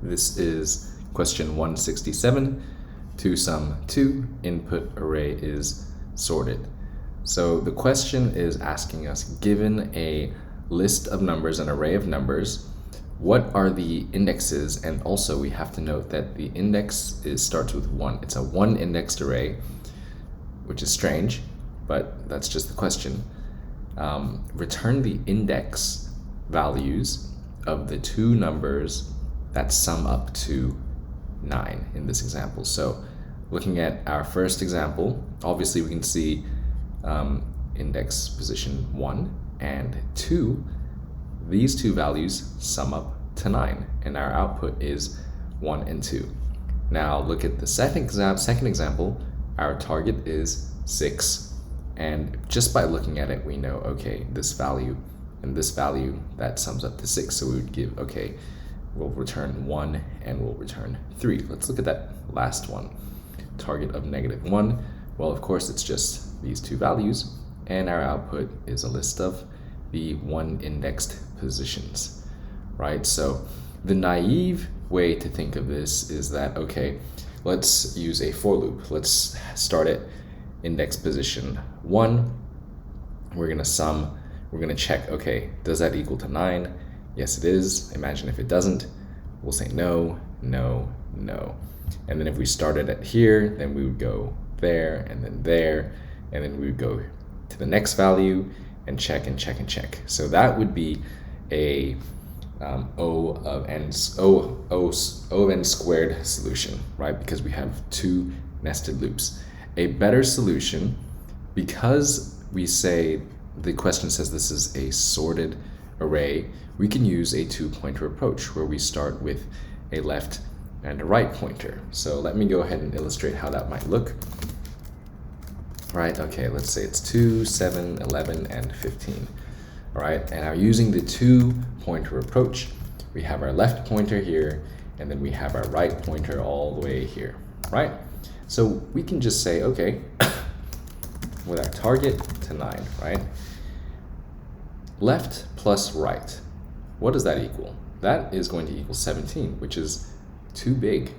This is question 167. To sum 2, input array is sorted. So the question is asking us, given a list of numbers, an array of numbers, what are the indexes? And also we have to note that the index starts with 1. It's a one-indexed array, which is strange, but that's just the question. Return the index values of the two numbers that sum up to 9 in this example. So looking at our first example, obviously we can see index position 1 and 2. These two values sum up to 9, and our output is 1 and 2. Now look at the second example. Our target is 6, and just by looking at it we know, okay, this value and this value, that sums up to 6. So we would give, okay, we'll return 1 and we'll return 3. Let's look at that last one. Target of -1. Well, of course, it's just these two values, and our output is a list of the one-indexed positions, right? So the naive way to think of this is that, okay, let's use a for loop. Let's start at index position 1. We're gonna check, okay, does that equal to 9? Yes, it is. Imagine if it doesn't, we'll say no, no, no. And then if we started at here, then we would go there, and then we would go to the next value and check and check and check. So that would be a O of n squared solution, right? Because we have two nested loops. A better solution, because we say the question says this is a sorted array, we can use a two-pointer approach where we start with a left and a right pointer. So let me go ahead and illustrate how that might look. Right, okay, let's say it's 2, 7, 11, and 15. All right, and now using the two-pointer approach, we have our left pointer here, and then we have our right pointer all the way here, right? So we can just say, okay, with our target to 9, right? Left plus right, what does that equal? That is going to equal 17, which is too big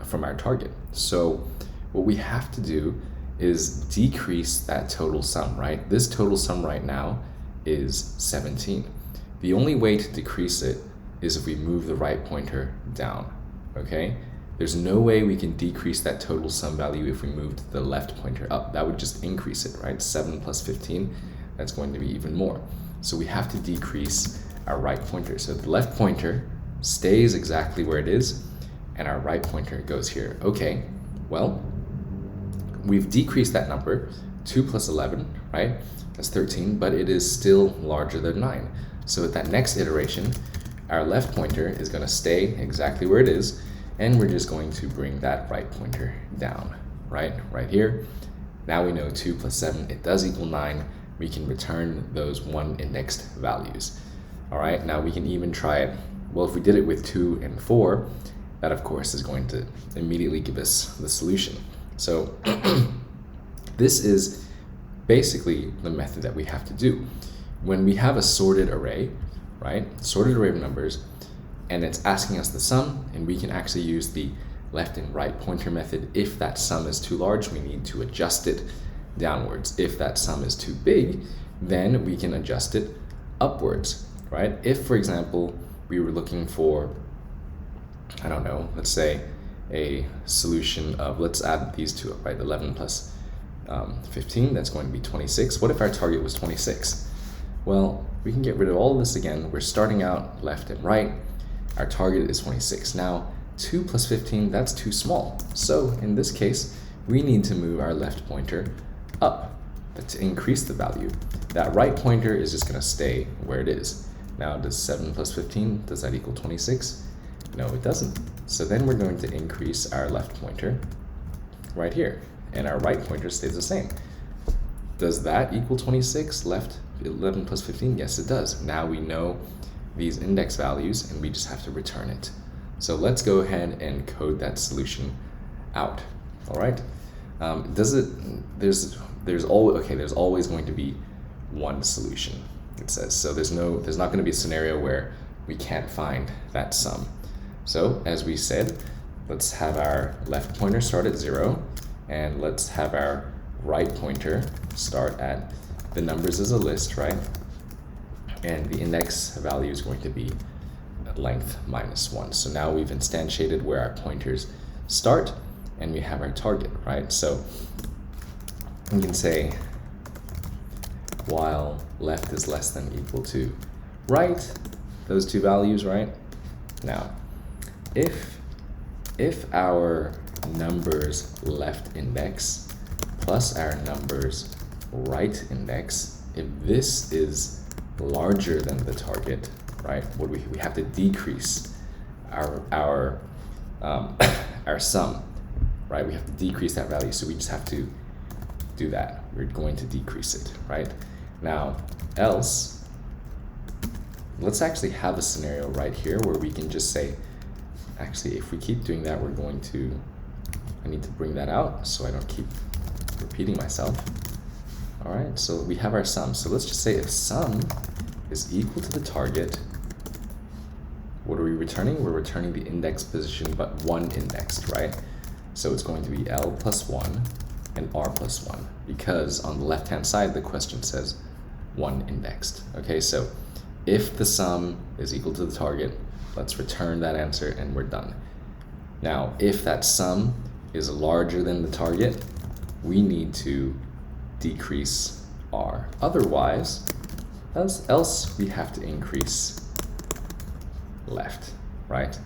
from our target. So what we have to do is decrease that total sum, right? This total sum right now is 17. The only way to decrease it is if we move the right pointer down, okay? There's no way we can decrease that total sum value if we moved the left pointer up. That would just increase it, right? 7 plus 15, that's going to be even more. So we have to decrease our right pointer. So the left pointer stays exactly where it is, and our right pointer goes here. Okay, well, we've decreased that number, 2 plus 11, right? That's 13, but it is still larger than 9. So at that next iteration, our left pointer is going to stay exactly where it is, and we're just going to bring that right pointer down, right here. Now we know 2 plus 7, it does equal 9. We can return those one-indexed values. All right, now we can even try it. Well, if we did it with 2 and 4, that of course is going to immediately give us the solution. So this is basically the method that we have to do. When we have a sorted array, right, sorted array of numbers, and it's asking us the sum, and we can actually use the left and right pointer method. If that sum is too large, we need to adjust it downwards. If that sum is too big, then we can adjust it upwards, right? If, for example, we were looking for, I don't know, let's say a solution of, let's add these two up, right? 11 plus 15, that's going to be 26. What if our target was 26? Well, we can get rid of all of this again. We're starting out left and right. Our target is 26. Now, 2 plus 15, that's too small. So in this case, we need to move our left pointer up to increase the value. That right pointer is just going to stay where it is. Now, does 7 plus 15, does that equal 26? No, it doesn't. So then we're going to increase our left pointer right here, and our right pointer stays the same. Does that equal 26? Left 11 plus 15? Yes, it does. Now we know these index values, and we just have to return it. So let's go ahead and code that solution out. All right. There's always going to be one solution, it says. So there's not going to be a scenario where we can't find that sum. So as we said, let's have our left pointer start at 0, and let's have our right pointer start at the numbers as a list, right? And the index value is going to be length -1. So now we've instantiated where our pointers start, and we have our target, right? So we can say while left is less than or equal to right, those two values, right? Now, if our numbers left index plus our numbers right index, if this is larger than the target, right, what we have to decrease our sum, right? We have to decrease that value, so we just have to do that. We're going to decrease it, right? Now, else, let's actually have a scenario right here where we can just say, actually, if we keep doing that, we're going to, I need to bring that out so I don't keep repeating myself. All right, so we have our sum. So let's just say if sum is equal to the target, what are we returning? We're returning the index position, but one indexed, right? So it's going to be L plus 1 and R plus 1, because on the left-hand side, the question says 1 indexed. Okay, so if the sum is equal to the target, let's return that answer and we're done. Now, if that sum is larger than the target, we need to decrease R. Otherwise, else we have to increase left, right?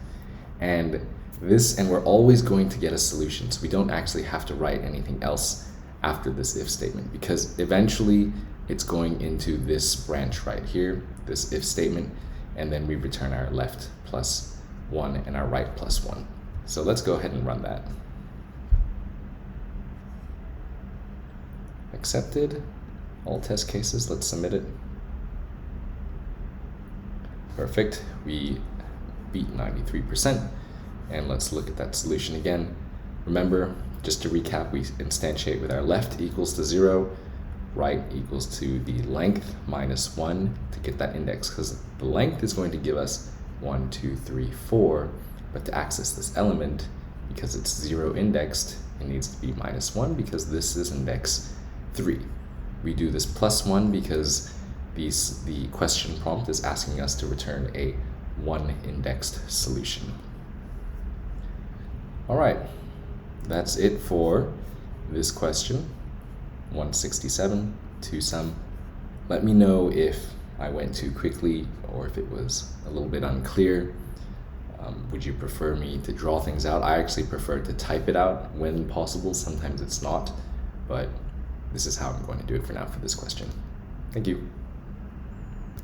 And we're always going to get a solution, so we don't actually have to write anything else after this if statement, because eventually it's going into this branch right here, this if statement, and then we return our left plus 1 and our right plus 1. So let's go ahead and run that. Accepted, all test cases, let's submit it. Perfect, we beat 93%. And let's look at that solution again. Remember, just to recap, we instantiate with our left equals to 0, right equals to the length -1 to get that index, because the length is going to give us 1, 2, 3, 4, but to access this element, because it's 0 indexed, it needs to be -1 because this is index 3. We do this +1 because the question prompt is asking us to return a 1 indexed solution. All right, that's it for this question, 167 to sum. Let me know if I went too quickly or if it was a little bit unclear. Would you prefer me to draw things out? I actually prefer to type it out when possible. Sometimes it's not, but this is how I'm going to do it for now for this question. Thank you.